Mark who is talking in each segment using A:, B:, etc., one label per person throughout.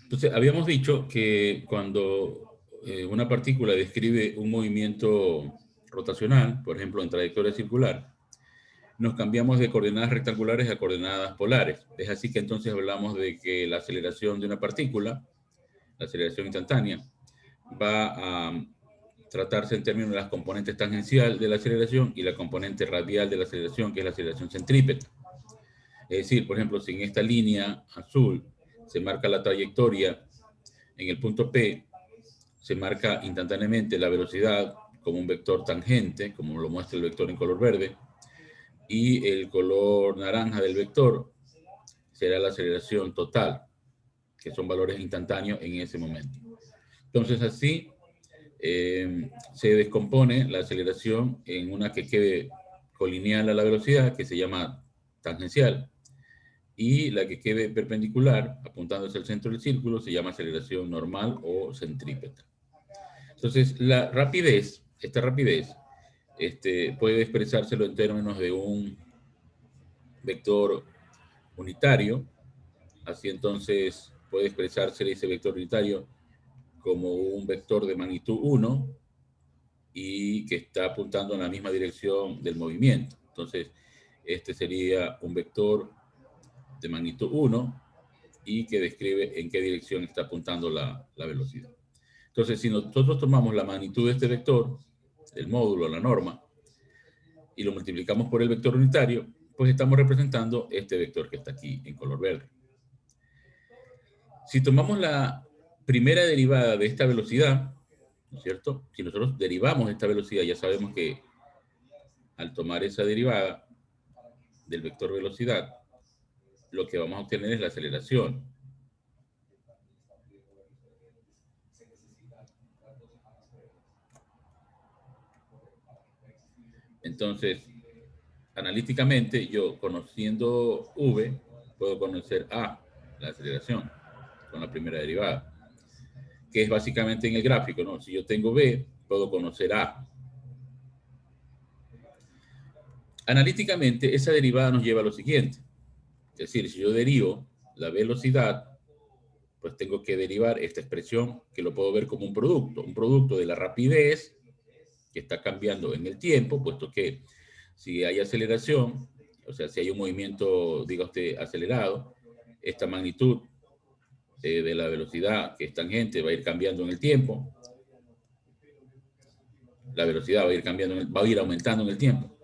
A: Entonces, habíamos dicho que cuando una partícula describe un movimiento rotacional, por ejemplo, en trayectoria circular, nos cambiamos de coordenadas rectangulares a coordenadas polares. Es así que entonces hablamos de que la aceleración de una partícula, la aceleración instantánea, va a tratarse en términos de las componentes tangencial de la aceleración y la componente radial de la aceleración, que es la aceleración centrípeta. Es decir, por ejemplo, si en esta línea azul se marca la trayectoria en el punto P, se marca instantáneamente la velocidad como un vector tangente, como lo muestra el vector en color verde, y el color naranja del vector será la aceleración total, que son valores instantáneos en ese momento. Entonces, así se descompone la aceleración en una que quede colineal a la velocidad, que se llama tangencial, y la que quede perpendicular, apuntando hacia el centro del círculo, se llama aceleración normal o centrípeta. Entonces, la rapidez, esta rapidez, puede expresárselo en términos de un vector unitario. Así entonces puede expresarse ese vector unitario como un vector de magnitud 1 y que está apuntando en la misma dirección del movimiento. Entonces, este sería un vector de magnitud 1 y que describe en qué dirección está apuntando la velocidad. Entonces, si nosotros tomamos la magnitud de este vector, el módulo, la norma, y lo multiplicamos por el vector unitario, pues estamos representando este vector que está aquí en color verde. Si tomamos la primera derivada de esta velocidad, ¿no es cierto? Si nosotros derivamos esta velocidad, ya sabemos que al tomar esa derivada del vector velocidad, lo que vamos a obtener es la aceleración. Entonces, analíticamente, yo conociendo v, puedo conocer a, la aceleración, con la primera derivada, que es básicamente en el gráfico, ¿no? Si yo tengo b, puedo conocer a. Analíticamente, esa derivada nos lleva a lo siguiente. Es decir, si yo derivo la velocidad, pues tengo que derivar esta expresión que lo puedo ver como un producto de la rapidez que está cambiando en el tiempo, puesto que si hay aceleración, o sea, si hay un movimiento, diga usted, acelerado, esta magnitud de la velocidad que es tangente va a ir cambiando en el tiempo, la velocidad va a ir cambiando, va a ir aumentando en el tiempo,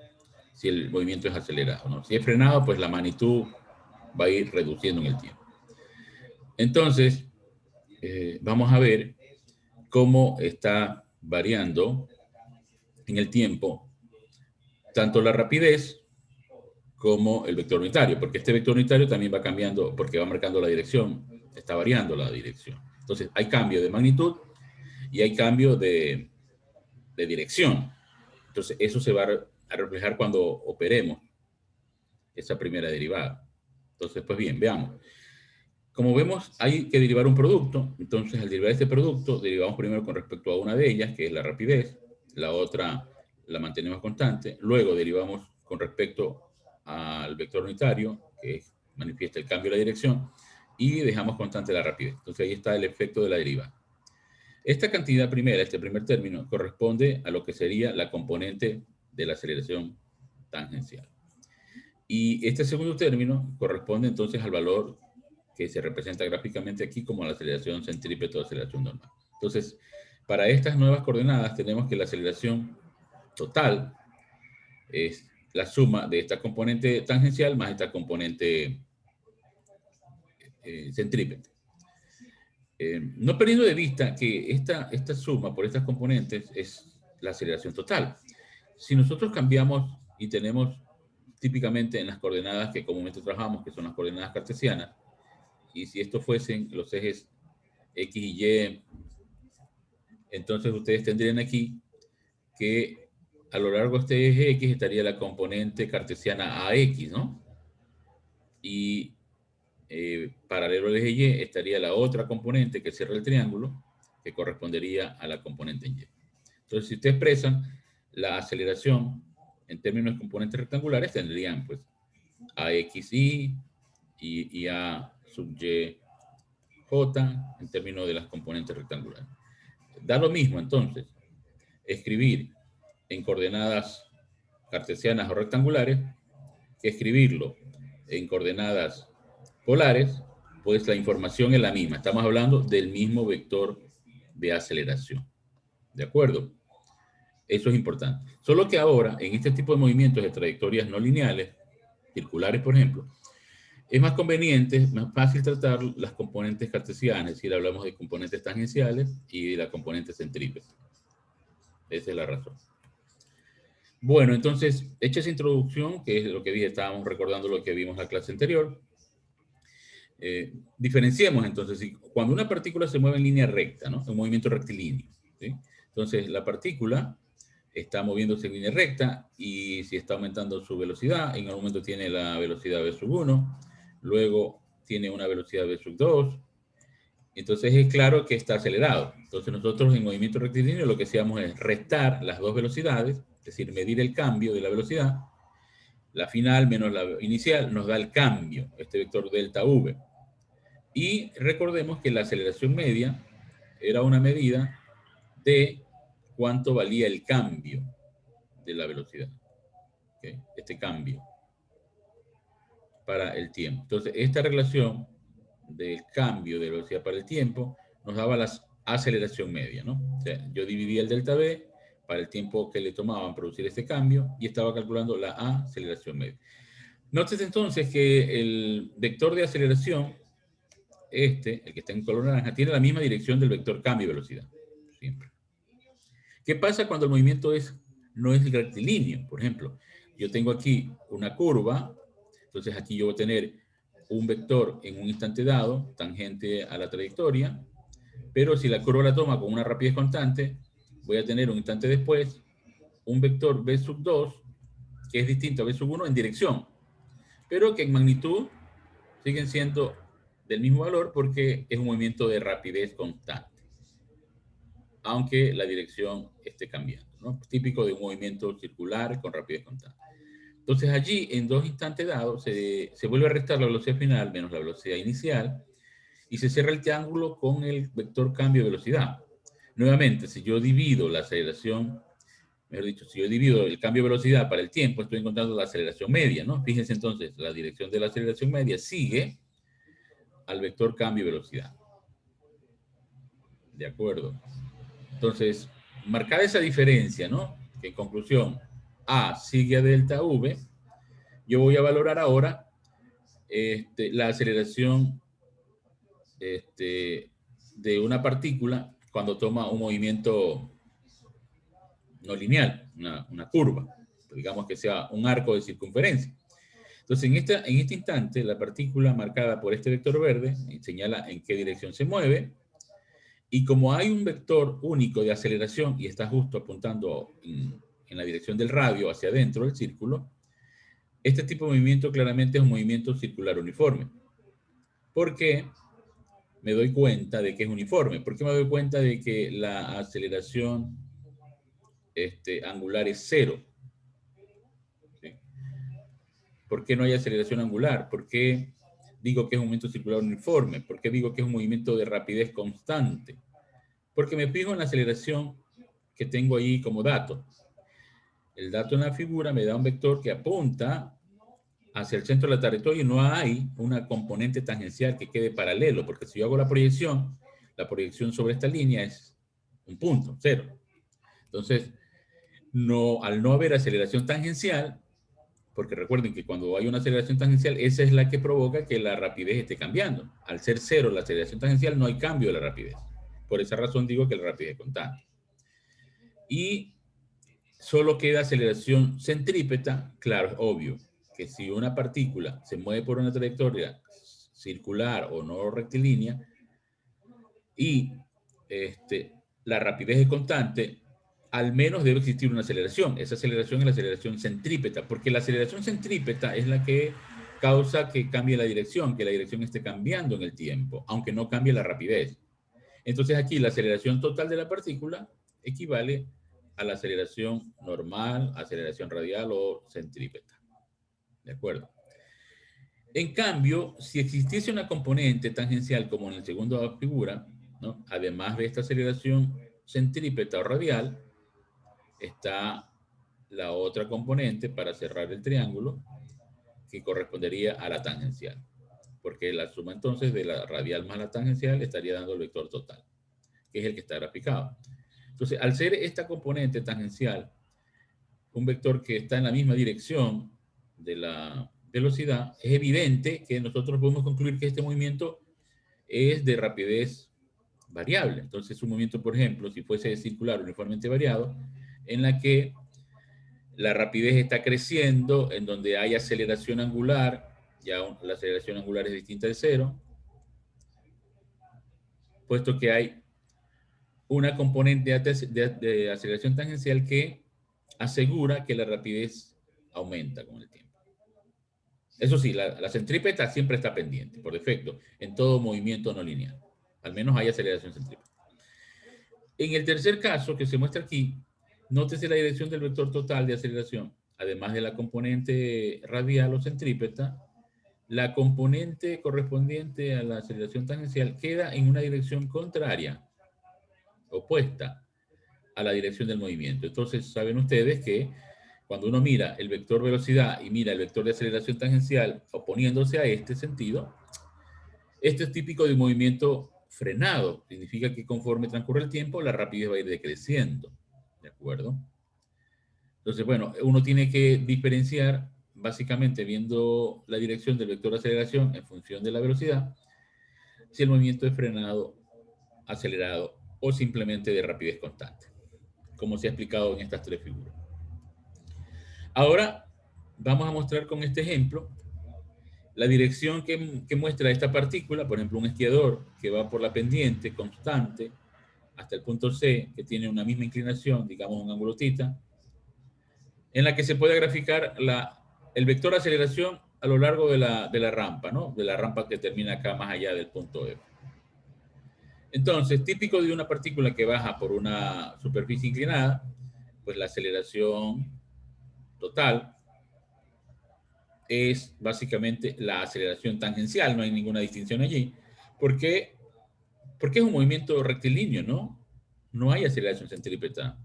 A: si el movimiento es acelerado, ¿no? Si es frenado, pues la magnitud va a ir reduciendo en el tiempo. Entonces, vamos a ver cómo está variando en el tiempo tanto la rapidez como el vector unitario, porque este vector unitario también va cambiando, porque va marcando la dirección, está variando la dirección. Entonces, hay cambio de magnitud y hay cambio de dirección. Entonces, eso se va a reflejar cuando operemos esa primera derivada. Entonces, pues bien, veamos. Como vemos, hay que derivar un producto. Entonces, al derivar este producto, derivamos primero con respecto a una de ellas, que es la rapidez. La otra la mantenemos constante. Luego derivamos con respecto al vector unitario, que manifiesta el cambio de la dirección. Y dejamos constante la rapidez. Entonces, ahí está el efecto de la derivada. Esta cantidad primera, este primer término, corresponde a lo que sería la componente de la aceleración tangencial. Y este segundo término corresponde entonces al valor que se representa gráficamente aquí como la aceleración centrípeta o aceleración normal. Entonces, para estas nuevas coordenadas tenemos que la aceleración total es la suma de esta componente tangencial más esta componente centrípeta. No perdiendo de vista que esta suma por estas componentes es la aceleración total. Si nosotros cambiamos y tenemos típicamente en las coordenadas que comúnmente trabajamos, que son las coordenadas cartesianas, y si estos fuesen los ejes X y Y, entonces ustedes tendrían aquí que a lo largo de este eje X estaría la componente cartesiana AX, ¿no? Y paralelo al eje Y estaría la otra componente que cierra el triángulo, que correspondería a la componente Y. Entonces, si ustedes expresan la aceleración en términos de componentes rectangulares, tendrían pues AXY y A sub y j en términos de las componentes rectangulares. Da lo mismo, entonces, escribir en coordenadas cartesianas o rectangulares que escribirlo en coordenadas polares, pues la información es la misma. Estamos hablando del mismo vector de aceleración. ¿De acuerdo? Eso es importante. Solo que ahora, en este tipo de movimientos de trayectorias no lineales, circulares, por ejemplo, es más conveniente, más fácil tratar las componentes cartesianas, es decir, hablamos de componentes tangenciales y de la componente centrípeta. Esa es la razón. Bueno, entonces, hecha esa introducción, que es lo que dije, estábamos recordando lo que vimos en la clase anterior, diferenciemos entonces, cuando una partícula se mueve en línea recta, ¿no? Un movimiento rectilíneo, ¿sí? Entonces, la partícula está moviéndose en línea recta y si está aumentando su velocidad, en algún momento tiene la velocidad v sub 1, luego tiene una velocidad v sub 2, entonces es claro que está acelerado. Entonces nosotros en movimiento rectilíneo lo que hacíamos es restar las dos velocidades, es decir, medir el cambio de la velocidad, la final menos la inicial nos da el cambio, este vector delta v. Y recordemos que la aceleración media era una medida de cuánto valía el cambio de la velocidad. ¿Okay? Este cambio para el tiempo. Entonces, esta relación del cambio de velocidad para el tiempo nos daba la aceleración media, ¿no? O sea, yo dividía el delta V para el tiempo que le tomaban producir este cambio y estaba calculando la aceleración media. Notes entonces que el vector de aceleración, el que está en color naranja, tiene la misma dirección del vector cambio de velocidad, siempre. ¿Qué pasa cuando el movimiento no es rectilíneo? Por ejemplo, yo tengo aquí una curva, entonces aquí yo voy a tener un vector en un instante dado, tangente a la trayectoria, pero si la curva la toma con una rapidez constante, voy a tener un instante después un vector v sub 2, que es distinto a v sub 1 en dirección, pero que en magnitud siguen siendo del mismo valor porque es un movimiento de rapidez constante, aunque la dirección esté cambiando, ¿no? Típico de un movimiento circular con rapidez constante. Entonces allí, en dos instantes dados, se vuelve a restar la velocidad final menos la velocidad inicial y se cierra el triángulo con el vector cambio de velocidad. Nuevamente, si yo divido la aceleración, mejor dicho, si yo divido el cambio de velocidad para el tiempo, estoy encontrando la aceleración media, ¿no? Fíjense entonces, la dirección de la aceleración media sigue al vector cambio de velocidad. ¿De acuerdo? Entonces, marcada esa diferencia, ¿no? Que en conclusión, A sigue a delta V, yo voy a valorar ahora la aceleración de una partícula cuando toma un movimiento no lineal, una curva, digamos que sea un arco de circunferencia. Entonces, en este instante, la partícula marcada por este vector verde señala en qué dirección se mueve, y como hay un vector único de aceleración y está justo apuntando en la dirección del radio hacia adentro del círculo, este tipo de movimiento claramente es un movimiento circular uniforme. ¿Por qué me doy cuenta de que es uniforme? ¿Por qué me doy cuenta de que la aceleración angular es cero? ¿Sí? ¿Por qué no hay aceleración angular? ¿Por qué digo que es un movimiento circular uniforme? ¿Por qué digo que es un movimiento de rapidez constante? Porque me fijo en la aceleración que tengo ahí como dato. El dato en la figura me da un vector que apunta hacia el centro de la trayectoria y no hay una componente tangencial que quede paralelo, porque si yo hago la proyección sobre esta línea es un punto, cero. Entonces, al no haber aceleración tangencial, porque recuerden que cuando hay una aceleración tangencial, esa es la que provoca que la rapidez esté cambiando. Al ser cero la aceleración tangencial, no hay cambio de la rapidez. Por esa razón digo que la rapidez es constante. Y solo queda aceleración centrípeta, claro, es obvio que si una partícula se mueve por una trayectoria circular o no rectilínea y la rapidez es constante, al menos debe existir una aceleración. Esa aceleración es la aceleración centrípeta, porque la aceleración centrípeta es la que causa que cambie la dirección, que la dirección esté cambiando en el tiempo, aunque no cambie la rapidez. Entonces aquí la aceleración total de la partícula equivale a la aceleración normal, aceleración radial o centrípeta. ¿De acuerdo? En cambio, si existiese una componente tangencial como en el segundo figura, ¿no? Además de esta aceleración centrípeta o radial, está la otra componente para cerrar el triángulo que correspondería a la tangencial. Porque la suma entonces de la radial más la tangencial estaría dando el vector total, que es el que está graficado. Entonces, al ser esta componente tangencial un vector que está en la misma dirección de la velocidad, es evidente que nosotros podemos concluir que este movimiento es de rapidez variable. Entonces, un movimiento, por ejemplo, si fuese circular uniformemente variado, en la que la rapidez está creciendo, en donde hay aceleración angular, ya la aceleración angular es distinta de cero, puesto que hay una componente de aceleración tangencial que asegura que la rapidez aumenta con el tiempo. Eso sí, la centrípeta siempre está pendiente, por defecto, en todo movimiento no lineal. Al menos hay aceleración centrípeta. En el tercer caso que se muestra aquí, nótese la dirección del vector total de aceleración. Además de la componente radial o centrípeta, la componente correspondiente a la aceleración tangencial queda en una dirección contraria, opuesta a la dirección del movimiento. Entonces, saben ustedes que cuando uno mira el vector velocidad y mira el vector de aceleración tangencial oponiéndose a este sentido, esto es típico de un movimiento frenado. Significa que conforme transcurre el tiempo, la rapidez va a ir decreciendo. ¿De acuerdo? Entonces, bueno, uno tiene que diferenciar, básicamente viendo la dirección del vector de aceleración en función de la velocidad, si el movimiento es frenado, acelerado o simplemente de rapidez constante, como se ha explicado en estas tres figuras. Ahora, vamos a mostrar con este ejemplo la dirección que muestra esta partícula, por ejemplo, un esquiador que va por la pendiente constante hasta el punto C, que tiene una misma inclinación, digamos un ángulo θ, en la que se puede graficar el vector de aceleración a lo largo de la rampa, ¿no? De la rampa que termina acá más allá del punto F. Entonces, típico de una partícula que baja por una superficie inclinada, pues la aceleración total es básicamente la aceleración tangencial, no hay ninguna distinción allí, porque es un movimiento rectilíneo, ¿no? No hay aceleración centrípeta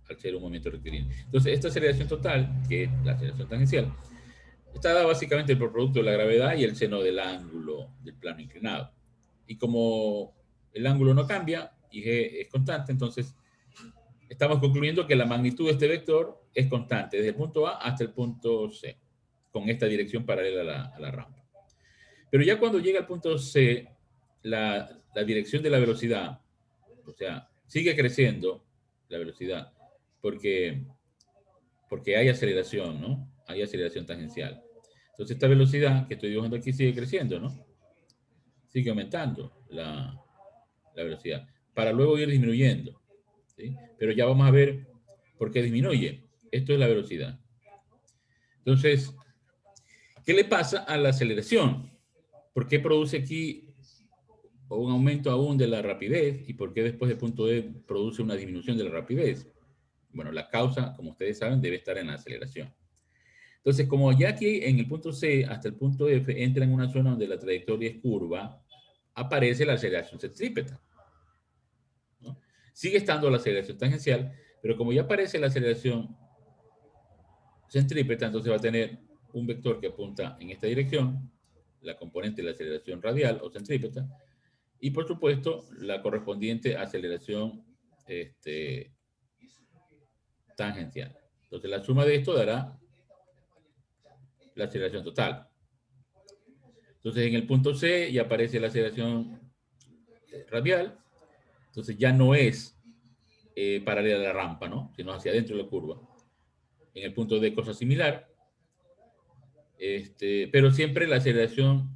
A: al ser un movimiento rectilíneo. Entonces, esta aceleración total, que es la aceleración tangencial, está dada básicamente por producto de la gravedad y el seno del ángulo del plano inclinado. Y como el ángulo no cambia y G es constante, entonces estamos concluyendo que la magnitud de este vector es constante desde el punto A hasta el punto C, con esta dirección paralela a la rampa. Pero ya cuando llega al punto C, la dirección de la velocidad, o sea, sigue creciendo la velocidad, porque hay aceleración, ¿no? Hay aceleración tangencial. Entonces esta velocidad que estoy dibujando aquí sigue creciendo, ¿no? Sigue aumentando la velocidad, para luego ir disminuyendo, ¿sí? Pero ya vamos a ver por qué disminuye. Esto es la velocidad. Entonces, ¿qué le pasa a la aceleración? ¿Por qué produce aquí un aumento aún de la rapidez? ¿Y por qué después del punto E produce una disminución de la rapidez? Bueno, la causa, como ustedes saben, debe estar en la aceleración. Entonces, como ya aquí en el punto C hasta el punto F entra en una zona donde la trayectoria es curva, aparece la aceleración centrípeta, ¿no? Sigue estando la aceleración tangencial, pero como ya aparece la aceleración centrípeta, entonces va a tener un vector que apunta en esta dirección, la componente de la aceleración radial o centrípeta, y por supuesto la correspondiente aceleración tangencial. Entonces la suma de esto dará la aceleración total. Entonces en el punto C ya aparece la aceleración radial, entonces ya no es paralela a la rampa, ¿no? Sino hacia adentro de la curva. En el punto D cosa similar, pero siempre la aceleración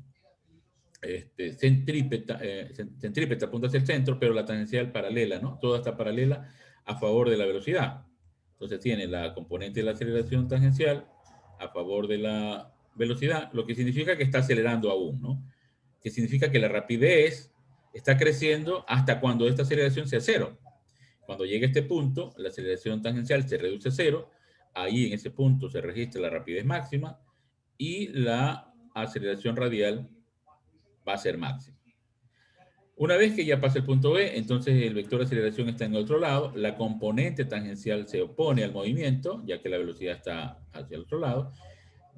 A: centrípeta apunta hacia el centro, pero la tangencial paralela, ¿no? Toda está paralela a favor de la velocidad. Entonces tiene la componente de la aceleración tangencial a favor de la velocidad, lo que significa que está acelerando aún, ¿no? Que significa que la rapidez está creciendo hasta cuando esta aceleración sea cero. Cuando llegue a este punto, la aceleración tangencial se reduce a cero, ahí en ese punto se registra la rapidez máxima y la aceleración radial va a ser máxima. Una vez que ya pasa el punto B, entonces el vector de aceleración está en el otro lado, la componente tangencial se opone al movimiento, ya que la velocidad está hacia el otro lado,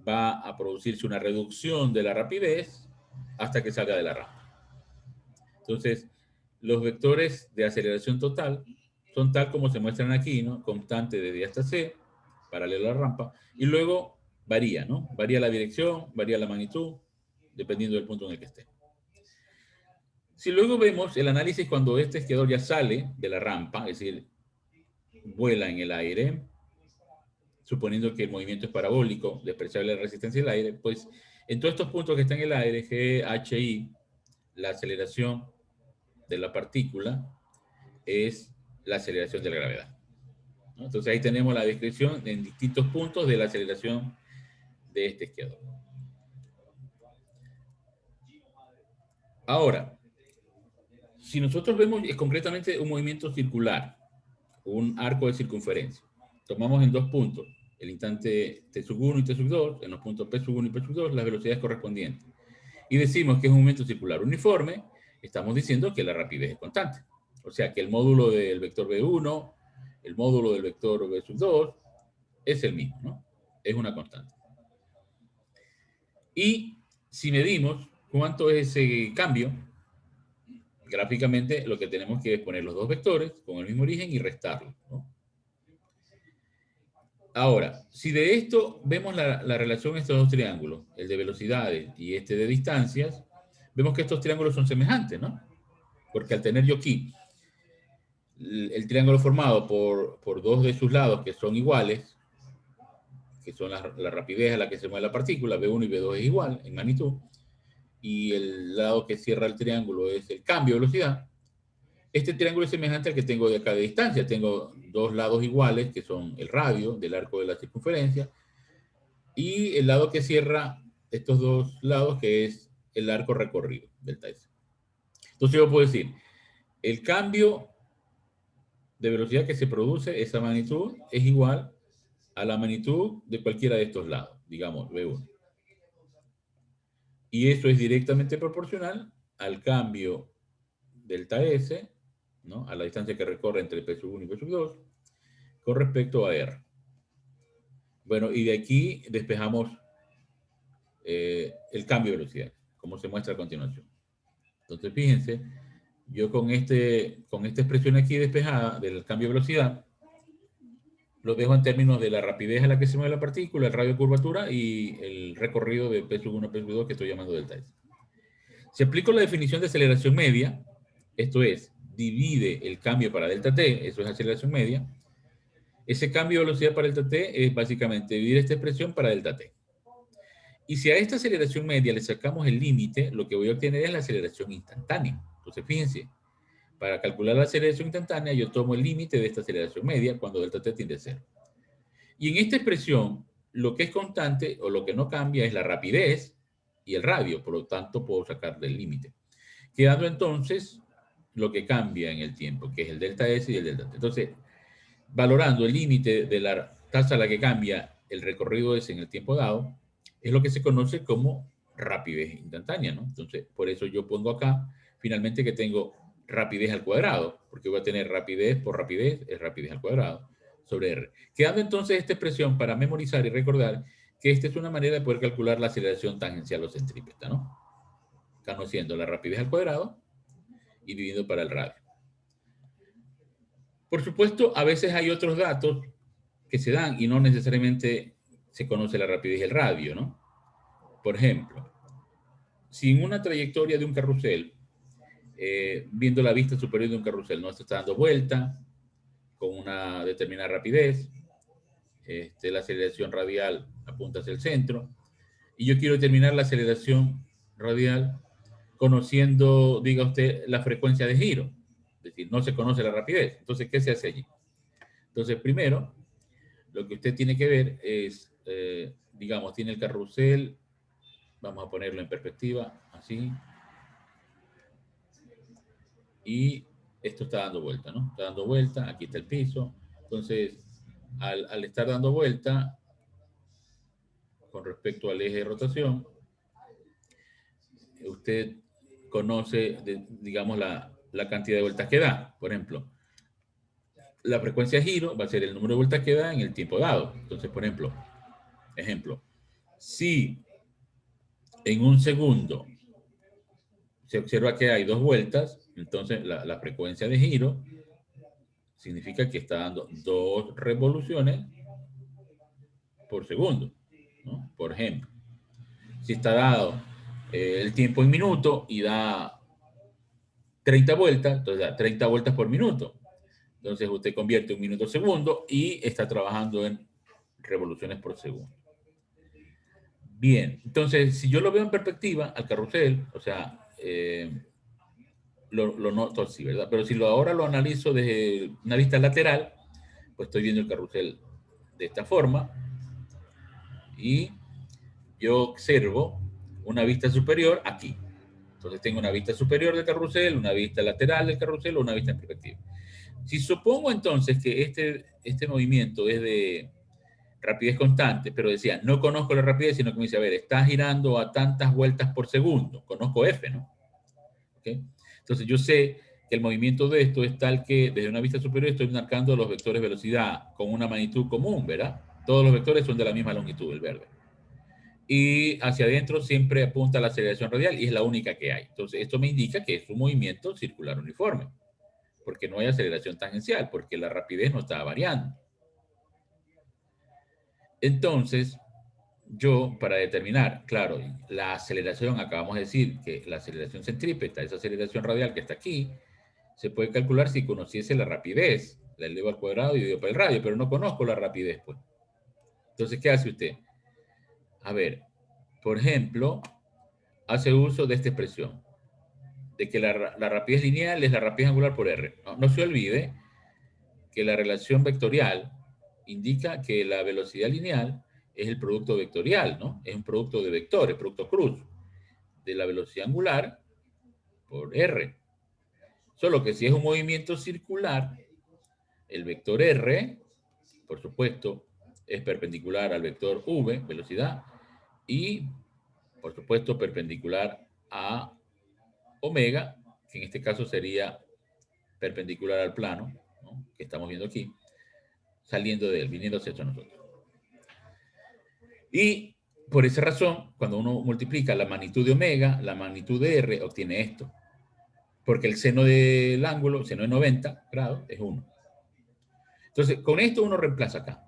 A: va a producirse una reducción de la rapidez hasta que salga de la rampa. Entonces, los vectores de aceleración total son tal como se muestran aquí, ¿no? Constante de D hasta C, paralelo a la rampa, y luego varía, ¿no? Varía la dirección, varía la magnitud, dependiendo del punto en el que esté. Si luego vemos el análisis cuando este esquiador ya sale de la rampa, es decir, vuela en el aire, suponiendo que el movimiento es parabólico, despreciable la resistencia del aire, pues en todos estos puntos que están en el aire, G, H, I, la aceleración de la partícula es la aceleración de la gravedad, ¿no? Entonces ahí tenemos la descripción en distintos puntos de la aceleración de este esquiador. Ahora, si nosotros vemos concretamente un movimiento circular, un arco de circunferencia, tomamos en dos puntos, el instante t1 y t2, en los puntos p1 y p2, las velocidades correspondientes. Y decimos que es un movimiento circular uniforme, estamos diciendo que la rapidez es constante. O sea que el módulo del vector v1, el módulo del vector v2, es el mismo, ¿no? Es una constante. Y si medimos cuánto es ese cambio, gráficamente lo que tenemos que es poner los dos vectores con el mismo origen y restarlos, ¿no? Ahora, si de esto vemos la relación de estos dos triángulos, el de velocidades y este de distancias, vemos que estos triángulos son semejantes, ¿no? Porque al tener yo aquí el triángulo formado por dos de sus lados que son iguales, que son la rapidez a la que se mueve la partícula, V1 y V2 es igual en magnitud, y el lado que cierra el triángulo es el cambio de velocidad, este triángulo es semejante al que tengo de acá de distancia. Tengo dos lados iguales, que son el radio del arco de la circunferencia, y el lado que cierra estos dos lados, que es el arco recorrido, delta S. Entonces yo puedo decir, el cambio de velocidad que se produce, esa magnitud, es igual a la magnitud de cualquiera de estos lados, digamos, V1. Y eso es directamente proporcional al cambio delta S, ¿no? A la distancia que recorre entre P1 y P2, con respecto a R. Bueno, y de aquí despejamos el cambio de velocidad, como se muestra a continuación. Entonces, fíjense, yo con esta expresión aquí despejada del cambio de velocidad, lo dejo en términos de la rapidez a la que se mueve la partícula, el radio de curvatura y el recorrido de P1 a P2 que estoy llamando delta S. Si aplico la definición de aceleración media, esto es, divide el cambio para delta t, eso es aceleración media, ese cambio de velocidad para delta t es básicamente dividir esta expresión para delta t. Y si a esta aceleración media le sacamos el límite, lo que voy a obtener es la aceleración instantánea. Entonces, fíjense, para calcular la aceleración instantánea, yo tomo el límite de esta aceleración media cuando delta t tiende a 0. Y en esta expresión, lo que es constante o lo que no cambia es la rapidez y el radio, por lo tanto puedo sacar del límite. Quedando entonces lo que cambia en el tiempo, que es el delta S y el delta t. Entonces, valorando el límite de la tasa a la que cambia el recorrido S en el tiempo dado, es lo que se conoce como rapidez instantánea, ¿no? Entonces, por eso yo pongo acá, finalmente, que tengo rapidez al cuadrado, porque voy a tener rapidez por rapidez, es rapidez al cuadrado, sobre R. Quedando entonces esta expresión para memorizar y recordar que esta es una manera de poder calcular la aceleración tangencial o centrípeta, ¿no? Conociendo la rapidez al cuadrado y dividido para el radio. Por supuesto, a veces hay otros datos que se dan y no necesariamente se conoce la rapidez y el radio, ¿no? Por ejemplo, si en una trayectoria de un carrusel, viendo la vista superior de un carrusel, ¿no? Esto está dando vuelta con una determinada rapidez, la aceleración radial apunta hacia el centro, y yo quiero determinar la aceleración radial conociendo, diga usted, la frecuencia de giro. Es decir, no se conoce la rapidez. Entonces, ¿qué se hace allí? Entonces, primero, lo que usted tiene que ver es, digamos, tiene el carrusel, vamos a ponerlo en perspectiva, así, y esto está dando vuelta, ¿no? Está dando vuelta, aquí está el piso. Entonces, al estar dando vuelta con respecto al eje de rotación, usted conoce, digamos, la cantidad de vueltas que da. Por ejemplo, la frecuencia de giro va a ser el número de vueltas que da en el tiempo dado. Entonces, por ejemplo, si en un segundo se observa que hay 2 vueltas, entonces la frecuencia de giro significa que está dando 2 revoluciones por segundo, ¿no? Por ejemplo, si está dado el tiempo en minuto y da 30 vueltas, entonces da 30 vueltas por minuto. Entonces usted convierte un minuto a segundo y está trabajando en revoluciones por segundo. Bien, entonces si yo lo veo en perspectiva al carrusel, o sea, lo noto así, ¿verdad? Pero si ahora lo analizo desde una vista lateral, pues estoy viendo el carrusel de esta forma y yo observo una vista superior aquí. Entonces tengo una vista superior del carrusel, una vista lateral del carrusel o una vista en perspectiva. Si supongo entonces que este movimiento es de rapidez constante, pero decía, no conozco la rapidez, sino que me dice, a ver, está girando a tantas vueltas por segundo. Conozco F, ¿no? ¿Okay? Entonces yo sé que el movimiento de esto es tal que desde una vista superior estoy marcando los vectores de velocidad con una magnitud común, ¿verdad? Todos los vectores son de la misma longitud, el verde. Y hacia adentro siempre apunta a la aceleración radial y es la única que hay. Entonces esto me indica que es un movimiento circular uniforme, porque no hay aceleración tangencial, porque la rapidez no está variando. Entonces, yo para determinar, claro, la aceleración, acabamos de decir que la aceleración centrípeta, esa aceleración radial que está aquí, se puede calcular si conociese la rapidez, la elevo al cuadrado y divido por el radio, pero no conozco la rapidez, pues. Entonces, ¿qué hace usted? A ver, por ejemplo, hace uso de esta expresión, de que la rapidez lineal es la rapidez angular por R. No se olvide que la relación vectorial indica que la velocidad lineal es el producto vectorial, ¿no? Es un producto de vectores, producto cruz, de la velocidad angular por R. Solo que si es un movimiento circular, el vector R, por supuesto, es perpendicular al vector V, velocidad, y, por supuesto, perpendicular a omega, que en este caso sería perpendicular al plano, ¿no?, que estamos viendo aquí, saliendo de él, viniéndose hacia nosotros. Y por esa razón, cuando uno multiplica la magnitud de omega, la magnitud de R, obtiene esto. Porque el seno del ángulo, seno de 90 grados, es 1. Entonces, con esto uno reemplaza acá.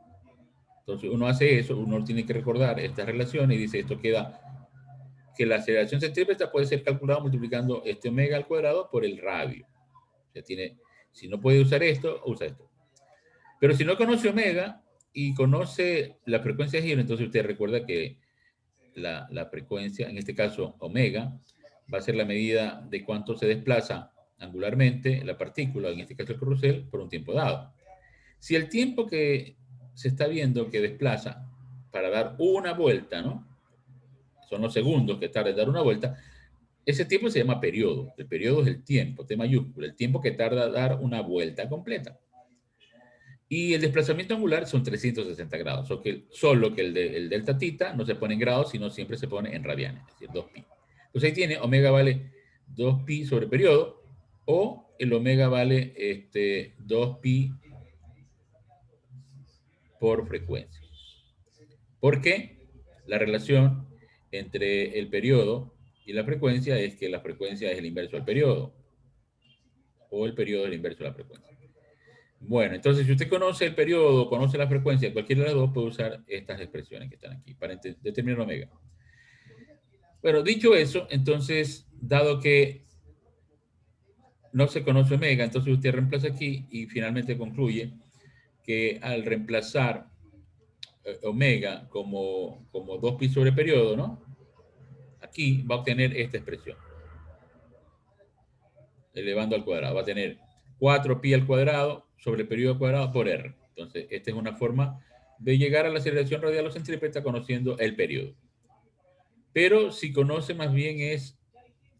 A: Entonces, uno hace eso, uno tiene que recordar estas relaciones y dice, esto queda, que la aceleración centrípeta puede ser calculada multiplicando este omega al cuadrado por el radio. O sea, si no puede usar esto, usa esto. Pero si no conoce omega y conoce la frecuencia de giro, entonces usted recuerda que la frecuencia, en este caso omega, va a ser la medida de cuánto se desplaza angularmente la partícula, en este caso el carrusel, por un tiempo dado. Si el tiempo que se está viendo que desplaza para dar una vuelta, ¿no?, son los segundos que tarda en dar una vuelta, ese tiempo se llama periodo. El periodo es el tiempo, T mayúscula, el tiempo que tarda dar una vuelta completa. Y el desplazamiento angular son 360 grados, solo que el delta tita no se pone en grados, sino siempre se pone en radianes, es decir, 2pi. Entonces ahí tiene, omega vale 2pi sobre periodo, o el omega vale 2pi por frecuencia. ¿Por qué? La relación entre el periodo y la frecuencia es que la frecuencia es el inverso del periodo, o el periodo es el inverso de la frecuencia. Bueno, entonces si usted conoce el periodo, conoce la frecuencia, cualquiera de las dos puede usar estas expresiones que están aquí para determinar omega. Bueno, dicho eso, entonces, dado que no se conoce omega, entonces usted reemplaza aquí y finalmente concluye que al reemplazar omega como 2pi sobre periodo, ¿no?, aquí va a obtener esta expresión, elevando al cuadrado. Va a tener 4pi al cuadrado sobre el periodo cuadrado por R. Entonces, esta es una forma de llegar a la aceleración radial o centrípeta conociendo el periodo. Pero si conoce más bien es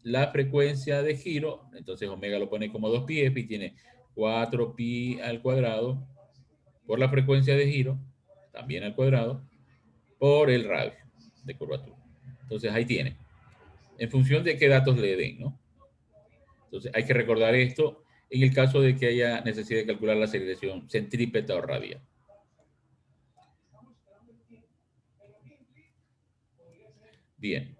A: la frecuencia de giro, entonces omega lo pone como 2pi f y tiene 4pi al cuadrado por la frecuencia de giro, también al cuadrado, por el radio de curvatura. Entonces ahí tiene. en función de qué datos le den, ¿no? Entonces, hay que recordar esto en el caso de que haya necesidad de calcular la aceleración centrípeta o radial. Bien.